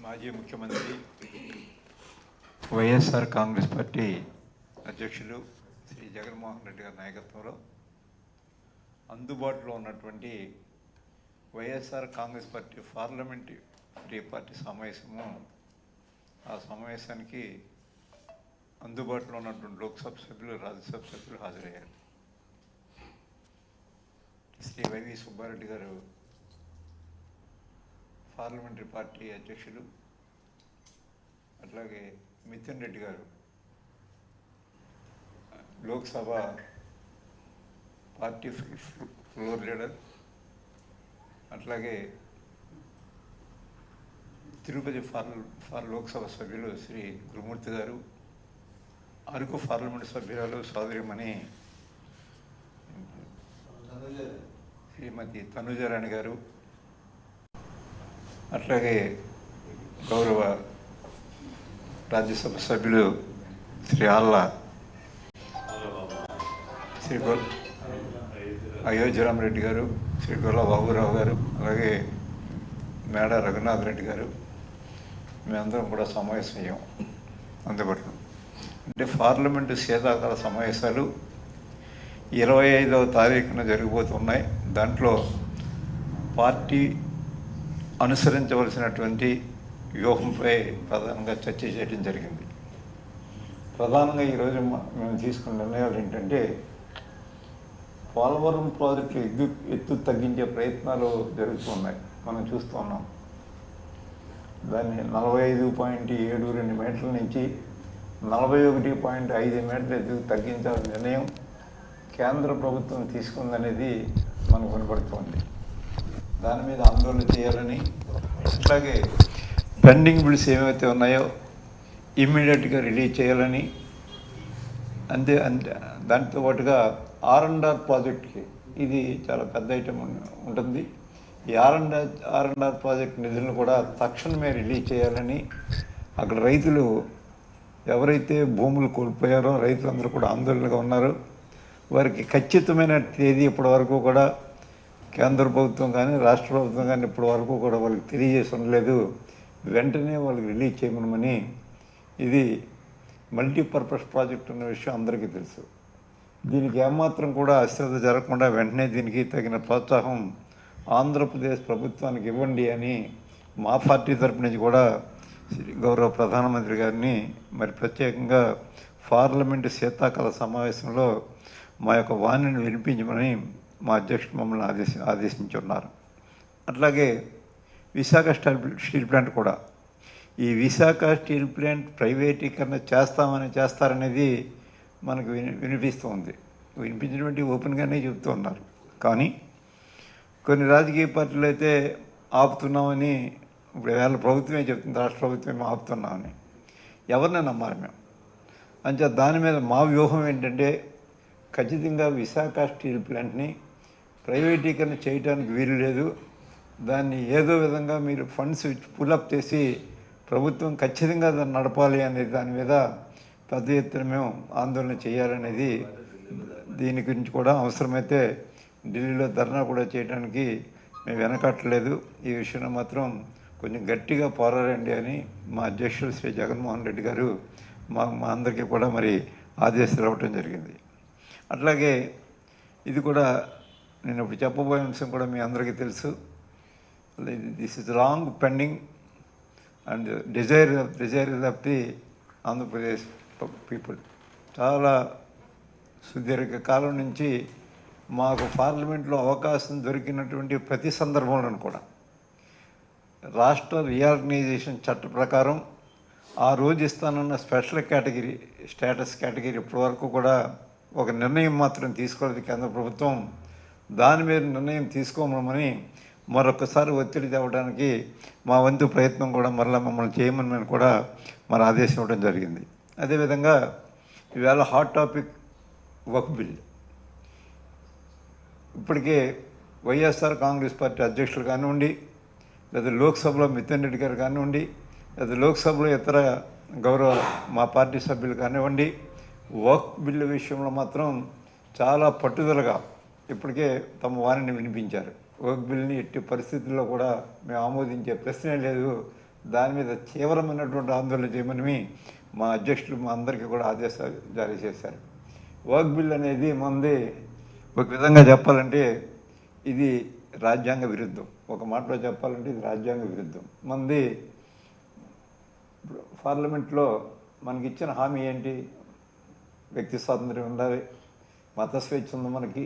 మాజీ ముఖ్యమంత్రి వైఎస్ఆర్ కాంగ్రెస్ పార్టీ అధ్యక్షులు శ్రీ జగన్మోహన్ రెడ్డి గారి నాయకత్వంలో అందుబాటులో ఉన్నటువంటి YSR Congress party parliamentary party సమావేశము, ఆ సమావేశానికి అందుబాటులో ఉన్నటువంటి లోక్సభ సభ్యులు, రాజ్యసభ సభ్యులు హాజరయ్యారు. శ్రీ వైవి సుబ్బారెడ్డి గారు పార్లమెంటరీ పార్టీ అధ్యక్షులు, అట్లాగే మిథున్ రెడ్డి గారు లోక్సభ పార్టీ ఫ్లోర్ లీడర్, అట్లాగే తిరుపతి లోక్సభ సభ్యులు శ్రీ గురుమూర్తి గారు, అరకు పార్లమెంటు సభ్యురాలు సోదరిమణి శ్రీమతి తనుజారాణి గారు, అట్లాగే గౌరవ రాజ్యసభ సభ్యులు శ్రీ ఆళ్ళ శ్రీ అయోధ్యరామరెడ్డి గారు, శ్రీ గొల్ల బాబురావు గారు, అలాగే మేడ రఘునాథ్ రెడ్డి గారు, మేమందరం కూడా సమావేశం అయ్యాం అందుబాటులో. అంటే పార్లమెంటు శీతాకాల సమావేశాలు 25వ తారీఖున జరగబోతున్నాయి. దాంట్లో పార్టీ అనుసరించవలసినటువంటి వ్యూహంపై ప్రధానంగా చర్చ చేయడం జరిగింది. ప్రధానంగా ఈరోజు మేము తీసుకున్న నిర్ణయాలు ఏంటంటే, పోలవరం ప్రాజెక్టు ఎత్తు తగ్గించే ప్రయత్నాలు జరుగుతున్నాయి, మనం చూస్తూ ఉన్నాం. దాన్ని 45.72 మీటర్ల నుంచి 41.5 మీటర్ల ఎత్తుకు తగ్గించాలని నిర్ణయం కేంద్ర ప్రభుత్వం తీసుకుందనేది మనకు కనబడుతోంది. దాని మీద ఆందోళన చేయాలని, అట్లాగే పెండింగ్ బిల్స్ ఏమైతే ఉన్నాయో ఇమ్మీడియట్గా రిలీజ్ చేయాలని, అంతే దాంతో పాటుగా R&R ప్రాజెక్ట్కి ఇది చాలా పెద్ద ఐటమ్ ఉంటుంది. ఈ R&R ప్రాజెక్ట్ నిధులను కూడా తక్షణమే రిలీజ్ చేయాలని, అక్కడ రైతులు ఎవరైతే భూములు కోల్పోయారో రైతులందరూ కూడా ఆందోళనగా ఉన్నారు. వారికి ఖచ్చితమైన తేదీ ఇప్పటి వరకు కూడా కేంద్ర ప్రభుత్వం కానీ రాష్ట్ర ప్రభుత్వం కానీ ఇప్పటి వరకు కూడా వాళ్ళకి తెలియజేసి ఉండలేదు. వెంటనే వాళ్ళకి రిలీజ్ చేయమని. ఇది మల్టీపర్పస్ ప్రాజెక్ట్ అన్న విషయం అందరికీ తెలుసు. దీనికి ఏమాత్రం కూడా అశ్రద్ధ జరగకుండా వెంటనే దీనికి తగిన ప్రోత్సాహం ఆంధ్రప్రదేశ్ ప్రభుత్వానికి ఇవ్వండి అని మా పార్టీ తరపు నుంచి కూడా గౌరవ ప్రధానమంత్రి గారిని మరి ప్రత్యేకంగా పార్లమెంటు శీతాకాల సమావేశంలో మా యొక్క వాణిని వినిపించమని మా అధ్యక్షుడు మమ్మల్ని ఆదేశించున్నారు. అట్లాగే విశాఖ స్టీల్ ప్లాంట్ కూడా, ఈ విశాఖ స్టీల్ ప్లాంట్ ప్రైవేటీకరణ చేస్తారనేది మనకు వినిపిస్తుంది. వినిపించినటువంటి ఓపెన్గానే చెబుతూ ఉన్నారు. కానీ కొన్ని రాజకీయ పార్టీలు అయితే ఆపుతున్నామని, ఇప్పుడు వేళ ప్రభుత్వమే చెప్తుంది, రాష్ట్ర ప్రభుత్వమే ఆపుతున్నామని. ఎవరిని నమ్మాలి మేము? అంతే దాని మీద మా వ్యూహం ఏంటంటే, ఖచ్చితంగా విశాఖ స్టీల్ ప్లాంట్ని ప్రైవేటీకరణ చేయడానికి వీలు లేదు. దాన్ని ఏదో విధంగా మీరు ఫండ్స్ పుల్అప్ చేసి ప్రభుత్వం ఖచ్చితంగా దాన్ని నడపాలి అనేది దాని మీద పెద్ద ఎత్తున మేము ఆందోళన చేయాలనేది, దీని గురించి కూడా అవసరమైతే ఢిల్లీలో ధర్నా కూడా చేయడానికి మేము వెనకట్టలేదు. ఈ విషయంలో మాత్రం కొంచెం గట్టిగా పోరాడండి అని మా అధ్యక్షులు శ్రీ జగన్మోహన్ రెడ్డి గారు మా అందరికీ కూడా మరి ఆదేశాలు ఇవ్వటం జరిగింది. అట్లాగే ఇది కూడా నేను ఇప్పుడు చెప్పబోయే అంశం కూడా మీ అందరికీ తెలుసు. This is long pending and desire of the Andhra Pradesh people. చాలా సుదీర్ఘ కాలం నుంచి మాకు పార్లమెంట్లో అవకాశం దొరికినటువంటి ప్రతి సందర్భంలోనూ కూడా రాష్ట్ర రీఆర్గనైజేషన్ చట్ట ప్రకారం ఆ రోజు ఇస్తానన్న స్పెషల్ స్టేటస్ కేటగిరీ ఇప్పటివరకు కూడా ఒక నిర్ణయం మాత్రం తీసుకోలేదు కేంద్ర ప్రభుత్వం. దాని మీద నిర్ణయం తీసుకోమని మరొకసారి ఒత్తిడి తేవడానికి మా వంతు ప్రయత్నం కూడా మరలా మమ్మల్ని చేయమని కూడా మరి ఆదేశం ఇవ్వడం జరిగింది. అదేవిధంగా ఈవేళ హాట్ టాపిక్ వక్ఫ్ బిల్. ఇప్పటికే వైఎస్ఆర్ కాంగ్రెస్ పార్టీ అధ్యక్షులు కానివ్వండి, లేదా లోక్సభలో మిథున్ రెడ్డి గారు కానివ్వండి, లేదా లోక్సభలో ఇతర గౌరవ మా పార్టీ సభ్యులు కానివ్వండి, వక్ఫ్ బిల్లు విషయంలో మాత్రం చాలా పట్టుదలగా ఇప్పటికే తమ వారిని వినిపించారు. వక్ఫ్ బిల్ని ఎట్టి పరిస్థితుల్లో కూడా మేము ఆమోదించే ప్రశ్నే లేదు, దాని మీద తీవ్రమైనటువంటి ఆందోళన చేయమని మా అధ్యక్షులు మా అందరికీ కూడా ఆదేశాలు జారీ చేశారు. వర్క్ బిల్ అనేది మంది ఒక విధంగా చెప్పాలంటే ఇది రాజ్యాంగ విరుద్ధం. ఒక మాటలో చెప్పాలంటే ఇది రాజ్యాంగ విరుద్ధం. మంది పార్లమెంట్లో మనకి ఇచ్చిన హామీ ఏంటి? వ్యక్తి స్వాతంత్ర్యం ఉండాలి, మత స్వేచ్ఛ ఉంది మనకి.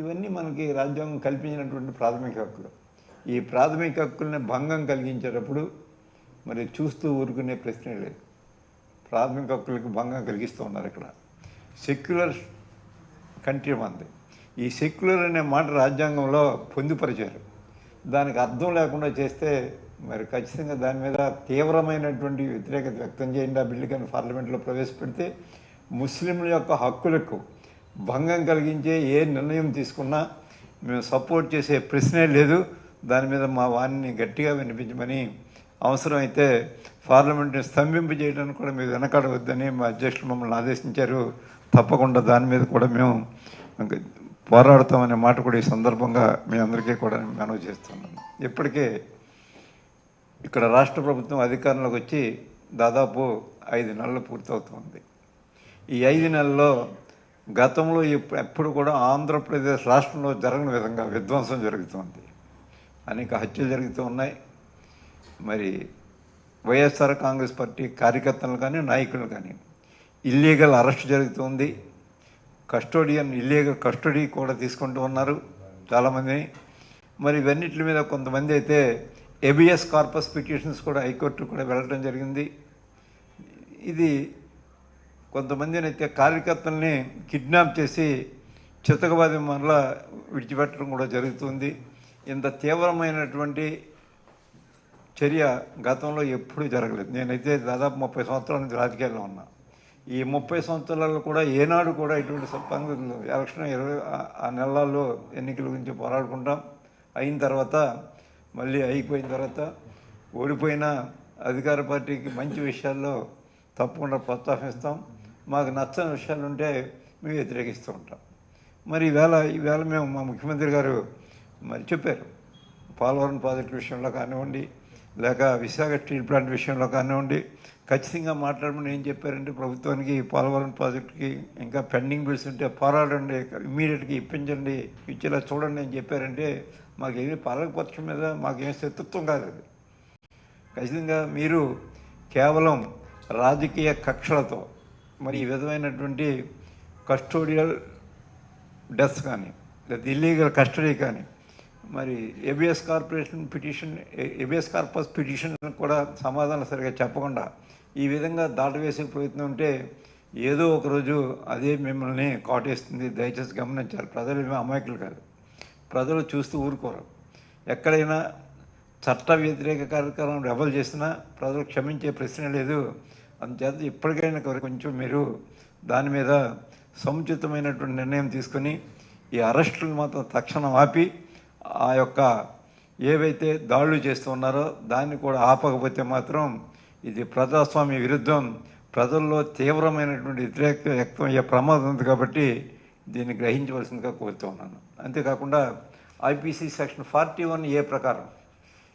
ఇవన్నీ మనకి రాజ్యాంగం కల్పించినటువంటి ప్రాథమిక హక్కులు. ఈ ప్రాథమిక హక్కుల్ని భంగం కలిగించేటప్పుడు మరి చూస్తూ ఊరుకునే ప్రశ్నే లేదు. ప్రాథమిక హక్కులకు భంగం కలిగిస్తూ ఉన్నారు. ఇక్కడ సెక్యులర్ కంట్రీ మంది. ఈ సెక్యులర్ అనే మాట రాజ్యాంగంలో పొందుపరిచారు. దానికి అర్థం లేకుండా చేస్తే మరి ఖచ్చితంగా దాని మీద తీవ్రమైనటువంటి వ్యతిరేకత వ్యక్తం చేయండి. ఆ బిల్లు కానీ పార్లమెంట్లో ప్రవేశపెడితే ముస్లింల యొక్క హక్కులకు భంగం కలిగించే ఏ నిర్ణయం తీసుకున్నా మేము సపోర్ట్ చేసే ప్రశ్నే లేదు. దాని మీద మా వాణిని గట్టిగా వినిపించమని, అవసరమైతే పార్లమెంట్ని స్తంభింప చేయడానికి కూడా మీరు వెనకాడవద్దని మా అధ్యక్షులు మమ్మల్ని ఆదేశించారు. తప్పకుండా దాని మీద కూడా మేము పోరాడతామనే మాట కూడా ఈ సందర్భంగా మీ అందరికీ కూడా మనవి చేస్తున్నాను. ఇప్పటికే ఇక్కడ రాష్ట్ర ప్రభుత్వం అధికారంలోకి వచ్చి దాదాపు 5 నెలలు పూర్తవుతుంది. ఈ 5 నెలల్లో గతంలో ఎప్పుడు కూడా ఆంధ్రప్రదేశ్ రాష్ట్రంలో జరగని విధంగా విధ్వంసం జరుగుతుంది. అనేక హత్యలు జరుగుతూ ఉన్నాయి. మరి వైఎస్ఆర్ కాంగ్రెస్ పార్టీ కార్యకర్తలు కానీ నాయకులు కానీ ఇల్లీగల్ అరెస్ట్ జరుగుతుంది. ఇల్లీగల్ కస్టడీ కూడా తీసుకుంటూ ఉన్నారు చాలామందిని. మరి ఇవన్నిటి మీద కొంతమంది అయితే ఎబిఎస్ కార్పస్ పిటిషన్స్ కూడా హైకోర్టు కూడా వెళ్ళడం జరిగింది. ఇది కొంతమందిని అయితే కార్యకర్తల్ని కిడ్నాప్ చేసి చితకబాది మరలా విడిచిపెట్టడం కూడా జరుగుతుంది. ఇంత తీవ్రమైనటువంటి చర్య గతంలో ఎప్పుడూ జరగలేదు. నేనైతే దాదాపు 30 సంవత్సరాల నుంచి రాజకీయాల్లో ఉన్నా. ఈ 30 సంవత్సరాల్లో కూడా ఏనాడు కూడా ఇటువంటి సంగతులు ఎలక్షన్ 20 ఆ నెలల్లో ఎన్నికల గురించి పోరాడుకుంటాం. అయిన తర్వాత మళ్ళీ అయిపోయిన తర్వాత ఓడిపోయిన అధికార పార్టీకి మంచి విషయాల్లో తప్పకుండా ప్రోత్సహిస్తాం. మాకు నచ్చని విషయాలు ఉంటే మేము వ్యతిరేకిస్తూ ఉంటాం. మరి ఈవేళ మేము మా ముఖ్యమంత్రి గారు మరి చెప్పారు, పోలవరం ప్రాజెక్టు విషయంలో కానివ్వండి, లేక విశాఖ స్టీల్ ప్లాంట్ విషయంలో కానివ్వండి, ఖచ్చితంగా మాట్లాడమని ఏం చెప్పారంటే ప్రభుత్వానికి పోలవరం ప్రాజెక్టుకి ఇంకా పెండింగ్ బిల్స్ ఉంటే పోరాడండి, ఇమ్మీడియట్గా ఇప్పించండి, ఇచ్చేలా చూడండి అని చెప్పారంటే మాకేమీ పాలకపక్షం మీద మాకేం శత్రుత్వం కాదు. ఖచ్చితంగా మీరు కేవలం రాజకీయ కక్షలతో మరి ఈ విధమైనటువంటి కస్టోడియల్ డెత్స్ కానీ లేదా ఇల్లీగల్ కస్టడీ కానీ మరి ఏబిఎస్ కార్పస్ పిటిషన్ కూడా సమాధానం సరిగా చెప్పకుండా ఈ విధంగా దాటవేసే ప్రయత్నం ఉంటే ఏదో ఒకరోజు అదే మిమ్మల్ని కాటేస్తుంది. దయచేసి గమనించాలి. ప్రజలు ఏమీ అమాయకులు కాదు. ప్రజలు చూస్తూ ఊరుకోరు. ఎక్కడైనా చట్ట వ్యతిరేక కార్యక్రమం రెబల్ చేసినా ప్రజలు క్షమించే ప్రశ్న లేదు. అందుచేత ఇప్పటికైనా కొంచెం మీరు దాని మీద సముచితమైనటువంటి నిర్ణయం తీసుకొని ఈ అరెస్టులు మాత్రం తక్షణం ఆపి ఆ యొక్క ఏవైతే దాడులు చేస్తూ ఉన్నారో దాన్ని కూడా ఆపకపోతే మాత్రం ఇది ప్రజాస్వామ్య విరుద్ధం. ప్రజల్లో తీవ్రమైనటువంటి వ్యతిరేక వ్యక్తం అయ్యే ప్రమాదం ఉంది. కాబట్టి దీన్ని గ్రహించవలసిందిగా కోరుతూ ఉన్నాను. అంతేకాకుండా ఐపీసీ సెక్షన్ 41A ప్రకారం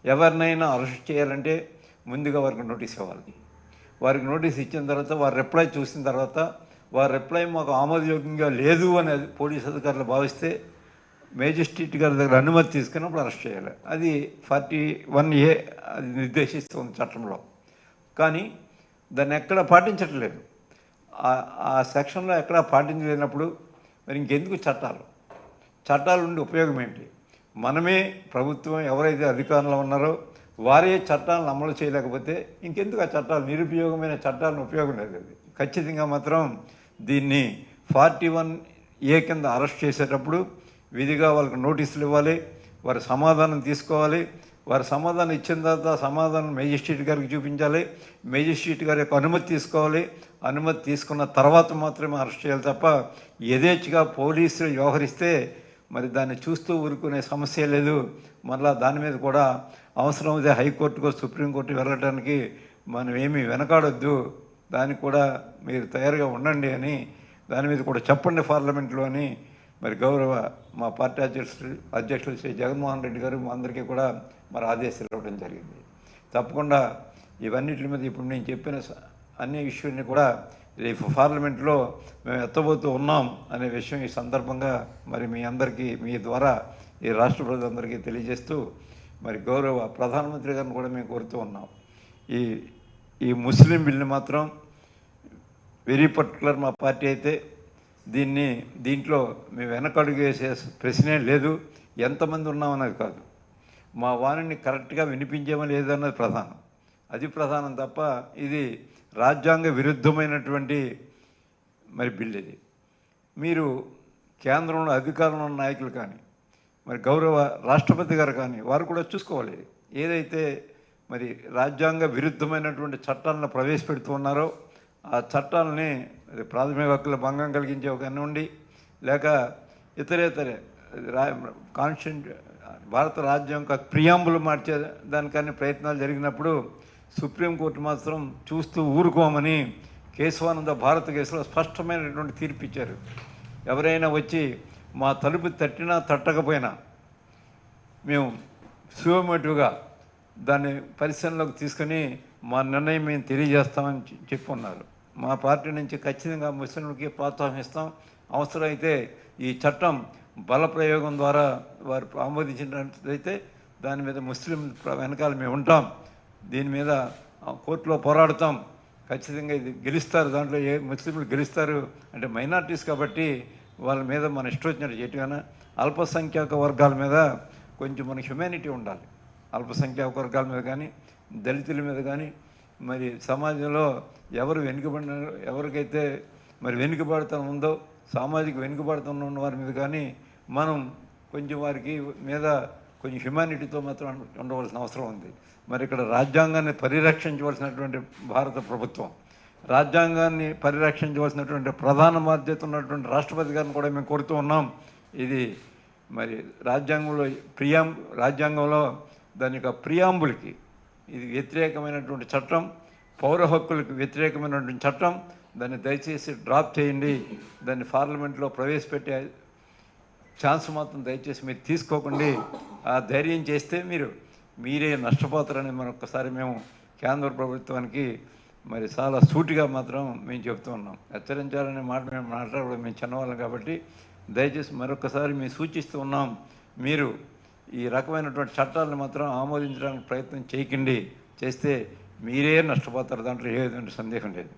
ఎవరినైనా అరెస్ట్ చేయాలంటే ముందుగా వారికి నోటీస్ ఇవ్వాలి. వారికి నోటీస్ ఇచ్చిన తర్వాత వారి రిప్లై చూసిన తర్వాత వారి రిప్లై మాకు ఆమోదయోగ్యంగా లేదు అని పోలీసు అధికారులు భావిస్తే మేజిస్ట్రేట్ గారి దగ్గర అనుమతి తీసుకున్నప్పుడు అరెస్ట్ చేయాలి. అది 41A అది నిర్దేశిస్తుంది చట్టంలో. కానీ దాన్ని ఎక్కడా పాటించట్లేదు. ఆ సెక్షన్లో ఎక్కడా పాటించలేనప్పుడు మరి ఇంకెందుకు చట్టాలు ఉండి ఉపయోగం ఏంటి? మనమే ప్రభుత్వం ఎవరైతే అధికారంలో ఉన్నారో వారే చట్టాలను అమలు చేయలేకపోతే ఇంకెందుకు ఆ చట్టాలు? నిరుపయోగమైన చట్టాలను ఉపయోగం లేదు. అది ఖచ్చితంగా మాత్రం దీన్ని 41A కింద అరెస్ట్ చేసేటప్పుడు విధిగా వాళ్ళకి నోటీసులు ఇవ్వాలి. వారి సమాధానం తీసుకోవాలి. వారి సమాధానం ఇచ్చిన తర్వాత సమాధానం మేజిస్ట్రేట్ గారికి చూపించాలి. మేజిస్ట్రేట్ గారి యొక్క అనుమతి తీసుకోవాలి. అనుమతి తీసుకున్న తర్వాత మాత్రమే అరెస్ట్ చేయాలి తప్ప యథేచ్ఛగా పోలీసులు వ్యవహరిస్తే మరి దాన్ని చూస్తూ ఊరుకునే సమస్య లేదు. మరలా దాని మీద కూడా అవసరమైతే హైకోర్టుకో సుప్రీంకోర్టు వెళ్ళడానికి మనం ఏమీ వెనకాడొద్దు. దానికి కూడా మీరు తయారుగా ఉండండి అని దాని మీద కూడా చెప్పండి పార్లమెంట్లో అని మరి గౌరవ మా పార్టీ అధ్యక్షులు శ్రీ జగన్మోహన్ రెడ్డి గారు మా అందరికీ కూడా మరి ఆదేశాలు ఇవ్వడం జరిగింది. తప్పకుండా ఇవన్నిటి మీద ఇప్పుడు నేను చెప్పిన అన్ని ఇష్యూని కూడా రేపు పార్లమెంట్లో మేము ఎత్తబోతూ ఉన్నాం అనే విషయం ఈ సందర్భంగా మరి మీ అందరికీ మీ ద్వారా ఈ రాష్ట్ర ప్రజలందరికీ తెలియజేస్తూ మరి గౌరవ ప్రధానమంత్రి గారిని కూడా మేము కోరుతూ ఉన్నాం. ఈ ముస్లిం బిల్ని మాత్రం వెరీ పర్టికులర్ మా పార్టీ అయితే దీంట్లో మేము వెనకడుగు వేసే ప్రశ్నే లేదు. ఎంతమంది ఉన్నామన్నది కాదు, మా వాణిని కరెక్ట్గా వినిపించేమో లేదన్నది ప్రధానం. అది ప్రధానం తప్ప ఇది రాజ్యాంగ విరుద్ధమైనటువంటి మరి బిల్. ఇది మీరు కేంద్రంలో అధికారంలో ఉన్న నాయకులు కానీ మరి గౌరవ రాష్ట్రపతి గారు కానీ వారు కూడా చూసుకోవాలి. ఏదైతే మరి రాజ్యాంగ విరుద్ధమైనటువంటి చట్టాలను ప్రవేశపెడుతున్నారో ఆ చట్టాలని ప్రాథమిక హక్కుల భంగం కలిగించే కానివ్వండి, లేక ఇతరే భారత రాజ్యాంగ ప్రియాంబులు మార్చే దానికని ప్రయత్నాలు జరిగినప్పుడు సుప్రీంకోర్టు మాత్రం చూస్తూ ఊరుకోమని కేశవానంద భారత కేసులో స్పష్టమైనటువంటి తీర్పు ఇచ్చారు. ఎవరైనా వచ్చి మా తలుపు తట్టినా తట్టకపోయినా మేము సుమోటివ్గా దాన్ని పరిశీలనలోకి తీసుకొని మా నిర్ణయం మేము తెలియజేస్తామని చెప్పున్నారు. మా పార్టీ నుంచి ఖచ్చితంగా ముస్లింలకి ప్రోత్సాహిస్తాం. అవసరమైతే ఈ చట్టం బలప్రయోగం ద్వారా వారు ఆమోదించినట్లయితే దాని మీద ముస్లిం వెనకాల మేము ఉంటాం. దీని మీద కోర్టులో పోరాడతాం. ఖచ్చితంగా ఇది గెలుస్తారు. దాంట్లో ఏ ముస్లింలు గెలుస్తారు అంటే మైనార్టీస్ కాబట్టి వాళ్ళ మీద మన ఇష్టం వచ్చినట్టు చేయటం. అల్పసంఖ్యాక వర్గాల మీద కొంచెం మనకి హ్యుమానిటీ ఉండాలి. అల్పసంఖ్యాక వర్గాల మీద కానీ దళితుల మీద కానీ మరి సమాజంలో ఎవరు వెనుకబడినారో ఎవరికైతే మరి వెనుకబడతనం ఉందో సామాజిక వెనుకబడతనం ఉన్న వారి మీద కానీ మనం కొంచెం వారికి మీద కొంచెం హ్యుమానిటీతో మాత్రం ఉండవలసిన అవసరం ఉంది. మరి ఇక్కడ రాజ్యాంగాన్ని పరిరక్షించవలసినటువంటి భారత ప్రభుత్వం, రాజ్యాంగాన్ని పరిరక్షించవలసినటువంటి ప్రధాన బాధ్యత ఉన్నటువంటి రాష్ట్రపతి గారిని కూడా మేము కోరుతూ ఉన్నాం. ఇది మరి రాజ్యాంగంలో దాని యొక్క ప్రియాంబుల్కి ఇది వ్యతిరేకమైనటువంటి చట్టం, పౌర హక్కులకు వ్యతిరేకమైనటువంటి చట్టం. దాన్ని దయచేసి డ్రాప్ చేయండి. దాన్ని పార్లమెంట్లో ప్రవేశపెట్టే ఛాన్స్ మాత్రం దయచేసి మీరు తీసుకోకండి. ఆ ధైర్యం చేస్తే మీరే నష్టపోతారని మరొకసారి మేము కేంద్ర ప్రభుత్వానికి మరి చాలా సూటిగా మాత్రం మేము చెప్తూ ఉన్నాం. హెచ్చరించాలనే మాట మేము మాట్లాడడం మేము చిన్నవాళ్ళం కాబట్టి దయచేసి మరొకసారి మేము సూచిస్తూ ఉన్నాం. మీరు ఈ రకమైనటువంటి చట్టాలను మాత్రం ఆమోదించడానికి ప్రయత్నం చేయకండి. చేస్తే మీరే నష్టపోతారు. దాంట్లో ఏ సందేహం లేదు.